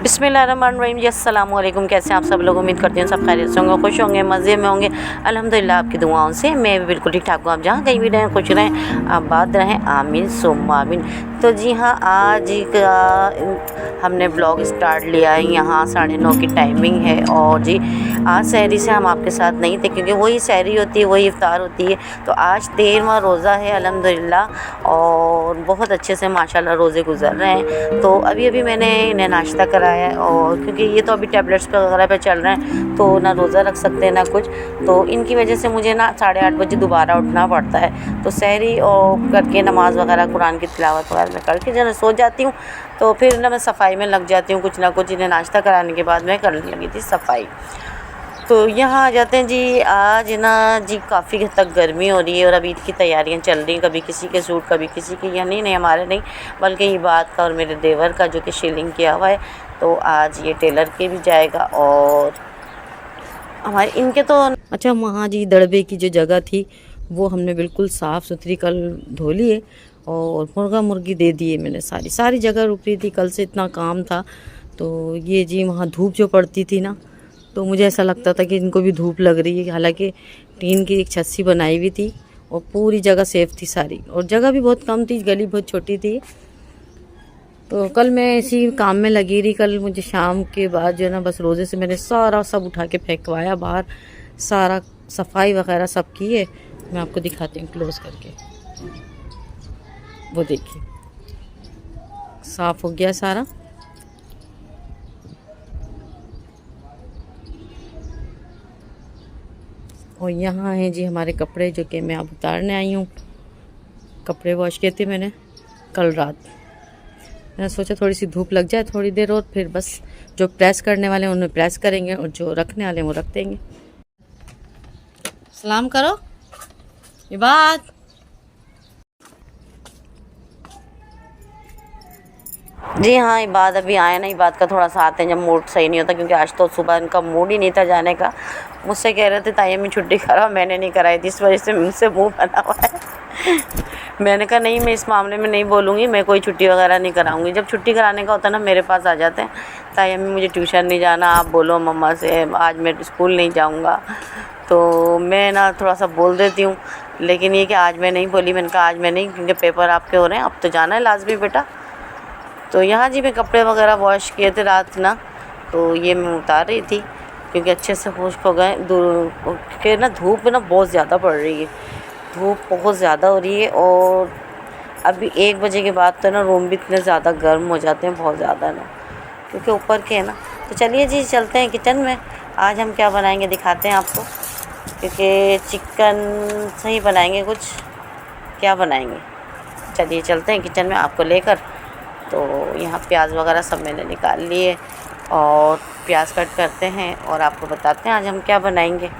बिस्मिल्लाहिर्रहमानिर्रहीम जी, अस्सलामु अलैकुम। कैसे हैं आप सब लोग? उम्मीद करती हूँ सब खैरियत से होंगे, खुश होंगे, मज़े में होंगे। अल्हम्दुलिल्लाह आपकी दुआओं से मैं भी बिल्कुल ठीक ठाक हूँ। आप जहाँ कहीं भी रहें खुश रहें, आबाद रहें, आमीन सुम्मा आमीन। तो जी हाँ, आज का हमने ब्लॉग स्टार्ट लिया है। यहाँ 9:30 की टाइमिंग है और जी आज सहरी से हम आपके साथ नहीं थे, क्योंकि वही सहरी होती है, वही इफ्तार होती है। तो आज 13वां रोज़ा है अल्हम्दुलिल्लाह, और बहुत अच्छे से माशाल्लाह रोज़े गुज़र रहे हैं। तो अभी अभी मैंने इन्हें नाश्ता कराया है, और क्योंकि ये तो अभी टैबलेट्स वगैरह पे चल रहे हैं, तो ना रोज़ा रख सकते हैं ना कुछ। तो इनकी वजह से मुझे ना 8:30 बजे दोबारा उठना पड़ता है। तो सहरी और करके नमाज़ वगैरह कुरान की तिलावत वगैरह में करके जब मैं सो जाती हूँ, तो फिर ना मैं सफाई में लग जाती हूँ। कुछ ना कुछ इन्हें नाश्ता कराने के बाद मैं करने लगी थी सफाई। तो यहाँ आ जाते हैं जी। आज ना जी काफ़ी हद तक गर्मी हो रही है, और अभी ईद की तैयारियां चल रही हैं। कभी किसी के सूट, कभी किसी के, या नहीं हमारे नहीं, बल्कि ये बात का और मेरे देवर का जो कि शेलिंग किया हुआ है। तो आज ये टेलर के भी जाएगा, और हमारे इनके तो अच्छा, वहाँ जी दड़बे की जो जगह थी वो हमने बिल्कुल साफ़ सुथरी कल धो ली है, और मुर्गा मुर्गी दे दिए मैंने। सारी सारी जगह रुक रही थी, कल से इतना काम था। तो ये जी वहाँ धूप जो पड़ती थी ना, तो मुझे ऐसा लगता था कि इनको भी धूप लग रही है। हालांकि टीन की एक छत सी बनाई हुई थी, और पूरी जगह सेफ थी सारी, और जगह भी बहुत कम थी, गली बहुत छोटी थी। तो कल मैं इसी काम में लगी रही। कल मुझे शाम के बाद जो है ना, बस रोज़े से मैंने सारा सब उठा के फेंकवाया बाहर, सारा सफाई वगैरह सब की है। मैं आपको दिखाती हूँ क्लोज करके। वो देखिए साफ़ हो गया सारा। और यहाँ हैं जी हमारे कपड़े, जो कि मैं अब उतारने आई हूँ। कपड़े वॉश किए थे मैंने कल रात। मैंने सोचा थोड़ी सी धूप लग जाए थोड़ी देर, और फिर बस जो प्रेस करने वाले हैं उन्हें प्रेस करेंगे, और जो रखने वाले हैं वो रख देंगे। सलाम करो ये बात। जी हाँ, इबाद अभी आए ना। इबाद का थोड़ा सा आते हैं जब मूड सही नहीं होता, क्योंकि आज तो सुबह इनका मूड ही नहीं था जाने का। मुझसे कह रहे थे तायम्मी छुट्टी करा, मैंने नहीं कराई थी, इस वजह से मुझसे मुंह बना हुआ है। मैंने कहा नहीं, मैं इस मामले में नहीं बोलूँगी, मैं कोई छुट्टी वगैरह नहीं कराऊँगी। जब छुट्टी कराने का होता है ना, मेरे पास आ जाते हैं, तायम्मी मुझे ट्यूशन नहीं जाना, आप बोलो मम्मा से आज मैं स्कूल नहीं जाऊँगा। तो मैं ना थोड़ा सा बोल देती हूँ, लेकिन ये कि आज मैं नहीं बोली। मैंने कहा आज मैं नहीं, क्योंकि पेपर आपके हो रहे हैं, अब तो जाना है लाजमी बेटा। तो यहाँ जी मैं कपड़े वगैरह वॉश किए थे रात ना, तो ये मैं उतार रही थी, क्योंकि अच्छे से खुश्क हो गए। क्योंकि ना धूप ना बहुत ज़्यादा पड़ रही है, धूप बहुत ज़्यादा हो रही है। और अभी 1 बजे के बाद तो ना रूम भी इतने ज़्यादा गर्म हो जाते हैं, बहुत ज़्यादा ना, क्योंकि ऊपर के है ना। तो चलिए जी चलते हैं किचन में। आज हम क्या बनाएंगे दिखाते हैं आपको, क्योंकि चिकन से ही बनाएंगे कुछ। क्या बनाएंगे, चलिए चलते हैं किचन में आपको लेकर। तो यहाँ प्याज वगैरह सब मैंने निकाल लिए, और प्याज कट करते हैं और आपको बताते हैं आज हम क्या बनाएंगे।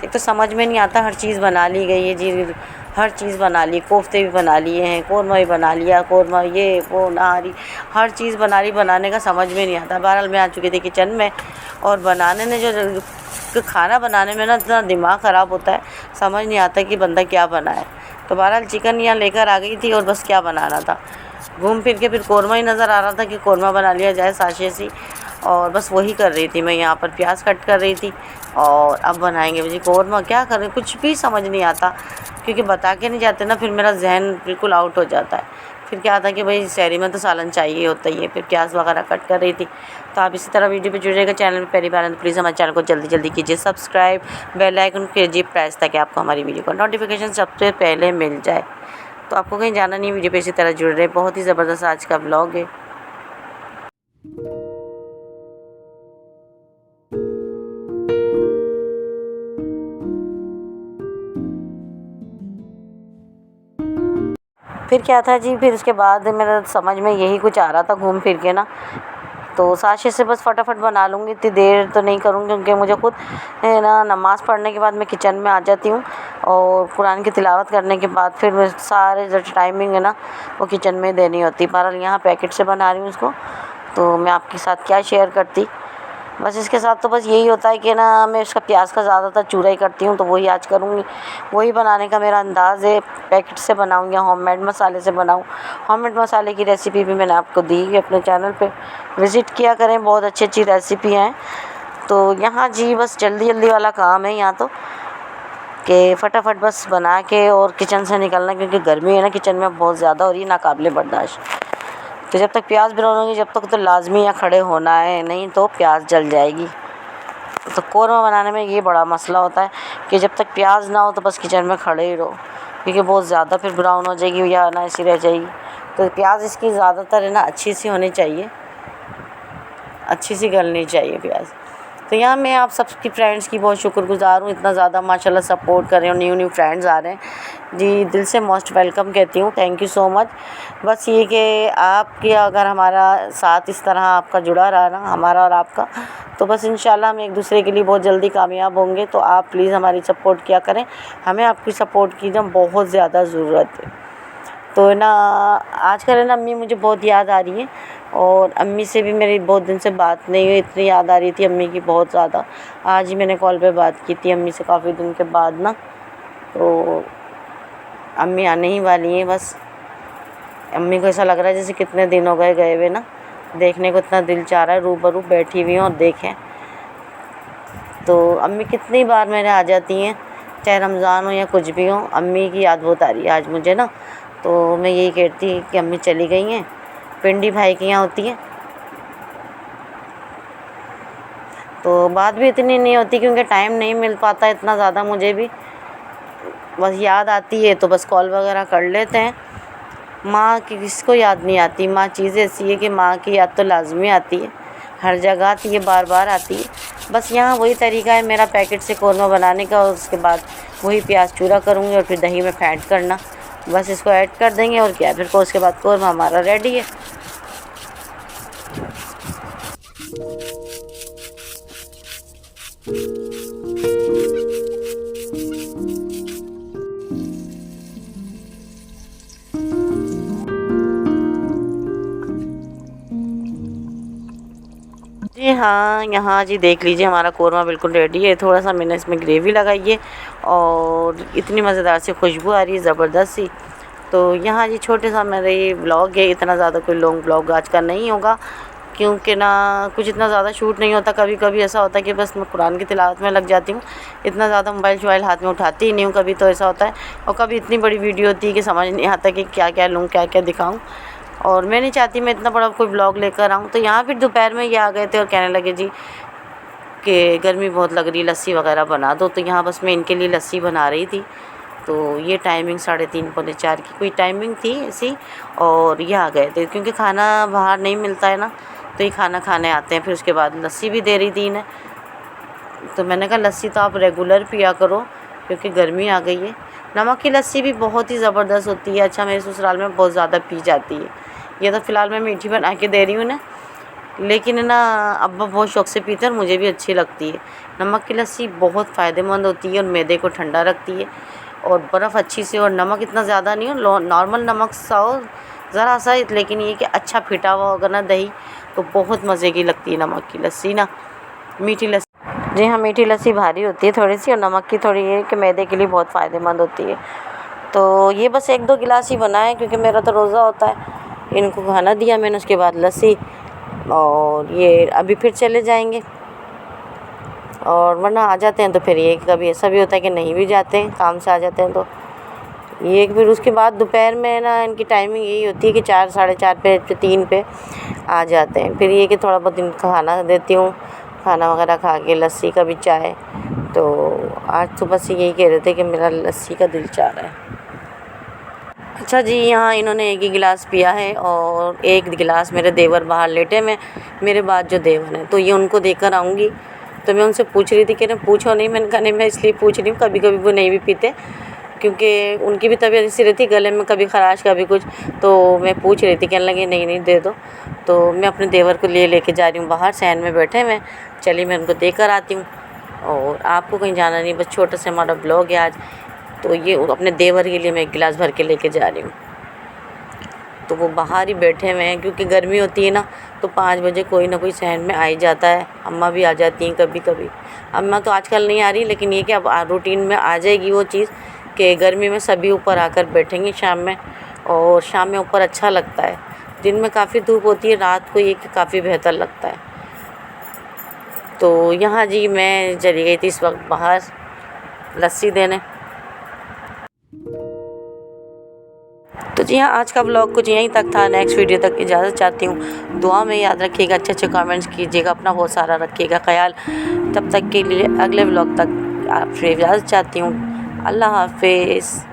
एक तो समझ में नहीं आता, हर चीज़ बना ली गई है जी, हर चीज़ बना ली। कोफ्ते भी बना लिए हैं, कौरमा भी बना लिया, कौरमा ये वो नारी, हर चीज़ बना ली। बनाने का समझ में नहीं आता। बहरहाल मैं आ चुकी थी किचन में, और बनाने में जो खाना बनाने में ना इतना दिमाग ख़राब होता है, समझ नहीं आता कि बंदा क्या बनाए। तो बहरहाल चिकन यहाँ लेकर आ गई थी, और बस क्या बनाना था, घूम फिर के फिर कौरमा ही नज़र आ रहा था कि कौरमा बना लिया जाए साशे सी, और बस वही कर रही थी मैं। यहाँ पर प्याज कट कर रही थी, और अब बनाएंगे जी कौरमा। क्या करें, कुछ भी समझ नहीं आता, क्योंकि बता के नहीं जाते ना, फिर मेरा जहन बिल्कुल आउट हो जाता है। फिर क्या था कि भाई सहरी में तो सालन चाहिए होता ही है। फिर प्याज वगैरह कट कर रही थी। तो आप इसी तरह वीडियो पे जुड़िएगा। चैनल में पहली बार है तो प्लीज़ हमारे चैनल को जल्दी जल्दी कीजिए सब्सक्राइब, बेल आइकन कीजिए प्रेस, ताकि आपको हमारी वीडियो का नोटिफिकेशन सबसे पहले मिल जाए। तो आपको कहीं जाना नहीं, वीडियो पे इसी तरह जुड़ रहे। बहुत ही ज़बरदस्त आज का ब्लॉग है। फिर क्या था जी, फिर उसके बाद मेरा समझ में यही कुछ आ रहा था घूम फिर के ना। तो साशे से बस फटाफट बना लूँगी, इतनी देर तो नहीं करूँगी, क्योंकि मुझे खुद है ना नमाज़ पढ़ने के बाद मैं किचन में आ जाती हूँ, और कुरान की तिलावत करने के बाद फिर मैं सारे जो टाइमिंग है ना वो किचन में देनी होती। बहरहाल यहाँ पैकेट से बना रही हूँ उसको, तो मैं आपके साथ क्या शेयर करती। बस इसके साथ तो बस यही होता है कि ना मैं इसका प्याज का ज़्यादातर चूरा ही करती हूँ, तो वही आज करूँगी। वही बनाने का मेरा अंदाज़ है, पैकेट से बनाऊँ या होममेड मसाले से बनाऊँ। होममेड मसाले की रेसिपी भी मैंने आपको दी है, अपने चैनल पे विज़िट किया करें, बहुत अच्छी अच्छी रेसिपी हैं। तो यहाँ जी बस जल्दी जल्दी वाला काम है यहाँ तो, कि फटाफट बस बना के और किचन से निकलना, क्योंकि गर्मी है ना किचन में बहुत ज़्यादा और ये नाकाबिले बर्दाश्त। तो जब तक प्याज भुनोगी जब तक तो लाजमी यहाँ खड़े होना है, नहीं तो प्याज जल जाएगी। तो कौरमा बनाने में ये बड़ा मसला होता है कि जब तक प्याज ना हो तो बस किचन में खड़े ही रहो, क्योंकि बहुत ज़्यादा फिर ब्राउन हो जाएगी या ना ऐसी रह जाएगी। तो प्याज इसकी ज़्यादातर है ना अच्छी सी होनी चाहिए, अच्छी सी गलनी चाहिए प्याज। तो यहाँ मैं आप सबकी फ्रेंड्स की बहुत शुक्रगुज़ार हूँ, इतना ज़्यादा माशाल्लाह सपोर्ट कर रहे हो, न्यू फ्रेंड्स आ रहे हैं जी, दिल से मोस्ट वेलकम कहती हूँ, थैंक यू सो मच। बस ये कि आपके अगर हमारा साथ इस तरह आपका जुड़ा रहा ना, हमारा और आपका, तो बस इंशाल्लाह हम एक दूसरे के लिए बहुत जल्दी कामयाब होंगे। तो आप प्लीज़ हमारी सपोर्ट किया करें, हमें आपकी सपोर्ट की जब बहुत ज़्यादा ज़रूरत है। तो ना आजकल है ना अम्मी मुझे बहुत याद आ रही है, और अम्मी से भी मेरी बहुत दिन से बात नहीं हुई, इतनी याद आ रही थी अम्मी की बहुत ज़्यादा। आज ही मैंने कॉल पे बात की थी अम्मी से काफ़ी दिन के बाद ना। तो अम्मी आने ही वाली हैं, बस अम्मी को ऐसा लग रहा है जैसे कितने दिन हो गए गए हुए ना, देखने को इतना दिल चाह रहा है, रूबरू बैठी हुई हैं और देखें। तो अम्मी कितनी बार मेरे आ जाती हैं, चाहे रमज़ान हो या कुछ भी हो, अम्मी की याद बहुत आ रही है आज मुझे ना। तो मैं यही कहती कि अम्मी चली गई हैं, पिंडी भाई के यहाँ होती है, तो बात भी इतनी नहीं होती क्योंकि टाइम नहीं मिल पाता इतना ज़्यादा मुझे भी, बस याद आती है तो बस कॉल वगैरह कर लेते हैं। माँ की किसको याद नहीं आती, माँ चीज़ ऐसी है कि माँ की याद तो लाजमी आती है, हर जगह आती है, बार बार आती है। बस यहाँ वही तरीका है मेरा पैकेट से कौरमा बनाने का, और उसके बाद वही प्याज चूरा करूँगी और फिर दही में फेंट करना, बस इसको ऐड कर देंगे और क्या, फिर उसके बाद कौरमा हमारा रेडी है। जी हाँ, यहाँ जी देख लीजिए हमारा कौरमा बिल्कुल रेडी है। थोड़ा सा मैंने इसमें ग्रेवी लगाई है और इतनी मज़ेदार सी खुशबू आ रही है ज़बरदस्त सी। तो यहाँ जी छोटे सा मेरा ये ब्लॉग है, इतना ज़्यादा कोई लॉन्ग ब्लॉग आज का नहीं होगा, क्योंकि ना कुछ इतना ज़्यादा शूट नहीं होता। कभी कभी ऐसा होता है कि बस मैं कुरान की तिलावत में लग जाती हूँ, इतना ज़्यादा मोबाइल शोबाइल हाथ में उठाती ही नहीं हूँ। कभी तो ऐसा होता है, और कभी इतनी बड़ी वीडियो होती है कि समझ नहीं आता कि क्या क्या लूँ, क्या क्या दिखाऊँ, और मैं नहीं चाहती मैं इतना बड़ा कोई ब्लॉग लेकर आऊँ। तो यहाँ फिर दोपहर में ये आ गए थे और कहने लगे जी कि गर्मी बहुत लग रही, लस्सी वगैरह बना दो। तो यहाँ बस मैं इनके लिए लस्सी बना रही थी। तो ये टाइमिंग 3:30 पौने 4 की कोई टाइमिंग थी ऐसी, और ये आ गए थे क्योंकि खाना बाहर नहीं मिलता है ना, तो ये खाना खाने आते हैं। फिर उसके बाद लस्सी भी दे रही थी इन्हें, तो मैंने कहा लस्सी तो आप रेगुलर पिया करो क्योंकि गर्मी आ गई है। नमक की लस्सी भी बहुत ही ज़बरदस्त होती है। अच्छा, मेरे ससुराल में बहुत ज़्यादा पी जाती है। ये तो फ़िलहाल मैं मीठी बना के दे रही हूँ ना, लेकिन ना अब्बा बहुत शौक़ से पीते हैं और मुझे भी अच्छी लगती है। नमक की लस्सी बहुत फ़ायदेमंद होती है और मैदे को ठंडा रखती है, और बर्फ़ अच्छी से, और नमक इतना ज़्यादा नहीं हो, नॉर्मल नमक सा हो ज़रा सा, लेकिन ये कि अच्छा फिटा हुआ होगा ना दही, तो बहुत मज़े की लगती है नमक की लस्सी ना, मीठी लस्सी। जी हाँ, मीठी लस्सी भारी होती है थोड़ी सी, और नमक की थोड़ी ये कि मैदे के लिए बहुत फ़ायदेमंद होती है। तो ये बस 1-2 गिलास ही बनाए क्योंकि मेरा तो रोज़ा होता है। इनको खाना दिया मैंने, उसके बाद लस्सी, और ये अभी फिर चले जाएंगे, और वरना आ जाते हैं तो फिर ये कभी ऐसा भी होता है कि नहीं भी जाते हैं, काम से आ जाते हैं। तो ये फिर उसके बाद दोपहर में ना इनकी टाइमिंग यही होती है कि 4 साढ़े 4 पे 3 पे आ जाते हैं। फिर ये कि थोड़ा बहुत इनको खाना देती हूँ, खाना वगैरह खा के लस्सी का भी चाय। तो आज तो बस यही कह रहे थे कि मेरा लस्सी का दिल चाह रहा है। अच्छा जी, यहाँ इन्होंने 1 ही गिलास पिया है, और 1 गिलास मेरे देवर बाहर लेटे में, मेरे बाद जो देवर हैं, तो ये उनको देकर आऊँगी। तो मैं उनसे पूछ रही थी कि पूछो नहीं, मैंने कहा नहीं, मैं इसलिए पूछ रही हूँ, कभी कभी वो नहीं भी पीते क्योंकि उनकी भी तबीयत ऐसी रहती, गले में कभी ख़राश कभी कुछ। तो मैं पूछ रही थी, कहने लगे नहीं नहीं दे दो। तो मैं अपने देवर को लेके जा रही हूँ बाहर, सहन में बैठे मैं, चलिए मैं उनको देकर आती हूँ। और आपको कहीं जाना नहीं, बस छोटा सा हमारा ब्लॉग है आज। तो ये अपने देवर के लिए मैं 1 गिलास भर के लेके जा रही हूँ। तो वो बाहर ही बैठे हुए हैं, क्योंकि गर्मी होती है ना, तो 5 बजे कोई ना कोई शहर में आ ही जाता है। अम्मा भी आ जाती हैं कभी कभी। अम्मा तो आजकल नहीं आ रही, लेकिन ये कि अब रूटीन में आ जाएगी वो चीज़ कि गर्मी में सभी ऊपर आकर बैठेंगे शाम में, और शाम में ऊपर अच्छा लगता है। दिन में काफ़ी धूप होती है, रात को ये कि काफ़ी बेहतर लगता है। तो यहाँ जी मैं चली गई थी इस वक्त बाहर लस्सी देने। तो जी हाँ, आज का ब्लॉग कुछ यहीं तक था। नेक्स्ट वीडियो तक इजाज़त चाहती हूँ। दुआ में याद रखिएगा, अच्छे अच्छे कमेंट्स कीजिएगा, अपना बहुत सारा रखिएगा ख्याल। तब तक के लिए अगले ब्लॉग तक आपसे इजाज़त चाहती हूँ। अल्लाह हाफिज़।